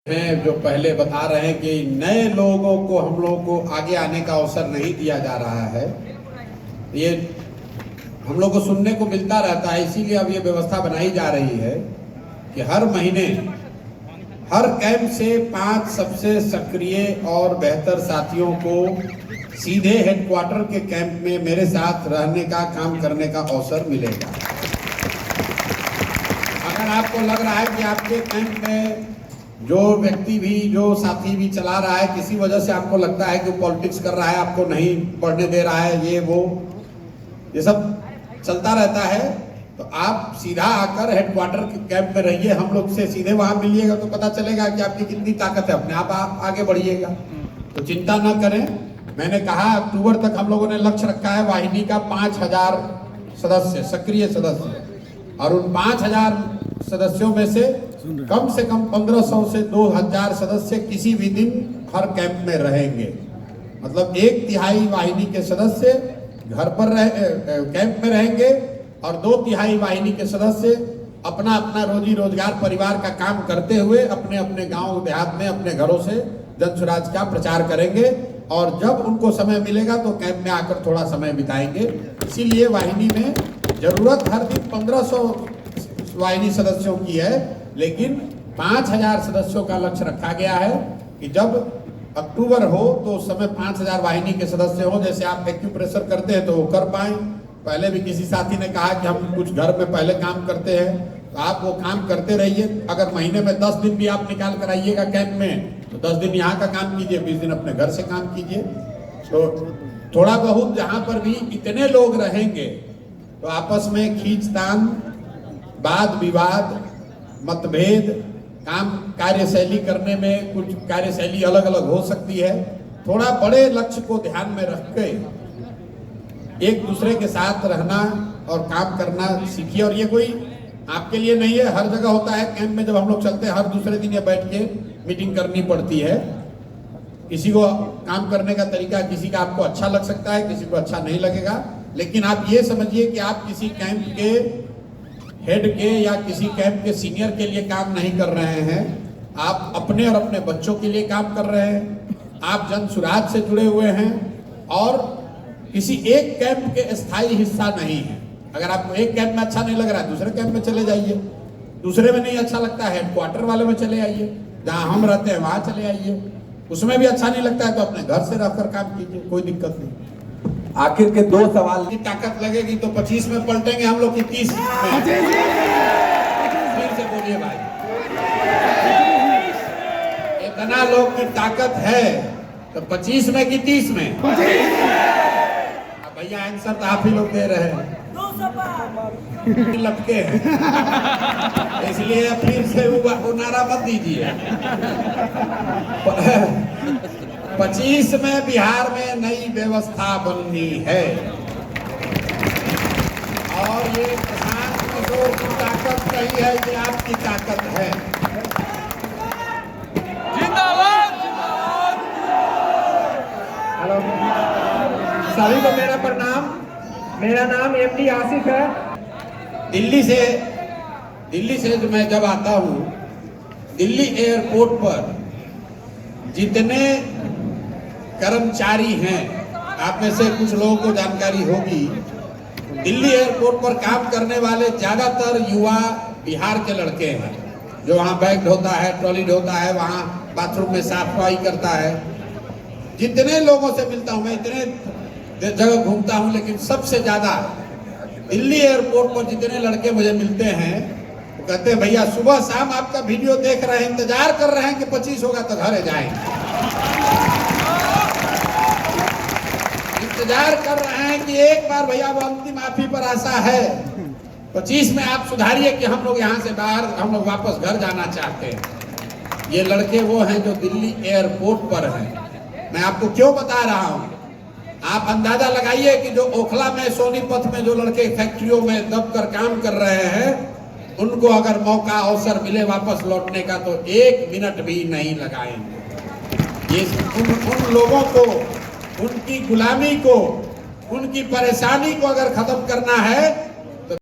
हैं जो पहले बता रहे हैं कि नए लोगों को हम लोगों को आगे आने का अवसर नहीं दिया जा रहा है। ये हम लोग को सुनने को मिलता रहता है, इसीलिए अब ये व्यवस्था बनाई जा रही है कि हर महीने हर कैंप से 5 सबसे सक्रिय और बेहतर साथियों को सीधे हेडक्वार्टर के कैंप में मेरे साथ रहने का, काम करने का अवसर मिलेगा। अगर आपको लग रहा है कि आपके कैंप में जो व्यक्ति भी, जो साथी भी चला रहा है, किसी वजह से आपको लगता है कि पॉलिटिक्स कर रहा है, आपको नहीं पढ़ने दे रहा है, ये सब चलता रहता है, तो आप सीधा आकर हेडक्वार्टर के कैंप में रहिए, हम लोग से सीधे वहां मिलिएगा तो पता चलेगा कि आपकी कितनी ताकत है, अपने आप आगे बढ़िएगा। तो चिंता न करें। मैंने कहा अक्टूबर तक हम लोगों ने लक्ष्य रखा है वाहिनी का 5000 सदस्य, सक्रिय सदस्य, और उन 5000 सदस्यों में से कम 1500 से 2000 सदस्य किसी भी दिन हर कैंप में रहेंगे। मतलब 1/3 वाहिनी के सदस्य घर पर कैंप में रहेंगे और 2/3 वाहिनी के सदस्य अपना अपना रोजी रोजगार, परिवार का काम करते हुए अपने अपने गांव देहात में अपने घरों से जन स्वराज का प्रचार करेंगे, और जब उनको समय मिलेगा तो कैंप में आकर थोड़ा समय बिताएंगे। इसीलिए वाहिनी में जरूरत हर दिन 1500 वाहिनी सदस्यों की है, लेकिन 5000 सदस्यों का लक्ष्य रखा गया है कि जब अक्टूबर हो तो उस समय 5000 वाहिनी के सदस्य हो। जैसे आप एक्यूप्रेशर करते हैं तो वो कर पाए। पहले भी किसी साथी ने कहा कि हम कुछ घर में पहले काम करते हैं, तो आप वो काम करते रहिए। अगर महीने में 10 दिन भी आप निकाल कर आइएगा कैंप में, तो 10 दिन यहाँ का काम कीजिए, 20 दिन अपने घर से काम कीजिए। तो थोड़ा बहुत जहाँ पर भी इतने लोग रहेंगे तो आपस में खींचतान, वाद विवाद, मतभेद, काम कार्यशैली करने में कुछ कार्यशैली अलग अलग हो सकती है। थोड़ा बड़े लक्ष्य को ध्यान में रख के एक दूसरे के साथ रहना और काम करना सीखिए। और ये कोई आपके लिए नहीं है, हर जगह होता है। कैंप में जब हम लोग चलते हैं हर दूसरे दिन ये बैठ के मीटिंग करनी पड़ती है। किसी को काम करने का तरीका, किसी का आपको अच्छा लग सकता है, किसी को अच्छा नहीं लगेगा, लेकिन आप ये समझिए कि आप किसी कैंप के हेड के या किसी कैंप के सीनियर के लिए काम नहीं कर रहे हैं, आप अपने और अपने बच्चों के लिए काम कर रहे हैं। आप जन सुराज से जुड़े हुए हैं और किसी एक कैंप के स्थायी हिस्सा नहीं है। अगर आपको एक कैंप में अच्छा नहीं लग रहा है, दूसरे कैंप में चले जाइए। दूसरे में नहीं अच्छा लगता है, हेडक्वार्टर वाले में चले आइए, जहां हम रहते हैं वहां चले आइए। उसमें भी अच्छा नहीं लगता है तो अपने घर से रहकर काम कीजिए, कोई दिक्कत नहीं। आखिर के 2 सवाल की ताकत लगेगी तो 25 में पलटेंगे हम लोग की 30 में। फिर से बोलिए भाई, इतना लोग की ताकत है तो 25 में कि 30 में? भैया आंसर तो आप ही लोग दे रहे हैं, लटके हैं, इसलिए फिर से वो नारा मत दीजिए। 25 में बिहार में नई व्यवस्था बननी है, और ये प्रशांत किशोर की ताकत कही है, ये आपकी ताकत है। जिंदाबाद। हेलो, सभी को मेरा प्रणाम। मेरा नाम एमडी आसिफ है। दिल्ली से मैं जब आता हूँ, दिल्ली एयरपोर्ट पर जितने कर्मचारी हैं, आप में से कुछ लोगों को जानकारी होगी, दिल्ली एयरपोर्ट पर काम करने वाले ज्यादातर युवा बिहार के लड़के हैं, जो वहाँ बैग ढोता है, ट्रॉली ढोता है, वहाँ बाथरूम में साफ सफाई करता है। जितने लोगों से मिलता हूँ मैं, इतने जगह घूमता हूँ, लेकिन सबसे ज्यादा दिल्ली एयरपोर्ट पर जितने लड़के मुझे मिलते हैं वो कहते हैं भैया सुबह शाम आपका वीडियो देख रहे हैं, इंतजार कर रहे हैं कि 25 होगा तो घर जाएंगे। इंतजार कर रहे हैं कि एक बार भैया वो अंतिम आप ही पर आशा है, 25 में आप सुधारिए कि हम लोग यहाँ से बाहर, हम लोग वापस घर जाना चाहते हैं। ये लड़के वो हैं जो दिल्ली एयरपोर्ट पर हैं। मैं आपको क्यों बता रहा हूँ, आप अंदाजा लगाइए कि जो ओखला में, सोनीपत में जो लड़के फैक्ट्रियों में दबकर काम कर रहे हैं, उनको अगर मौका अवसर मिले वापस लौटने का तो 1 मिनट भी नहीं लगाएंगे। ये उन लोगों को, उनकी गुलामी को, उनकी परेशानी को अगर खत्म करना है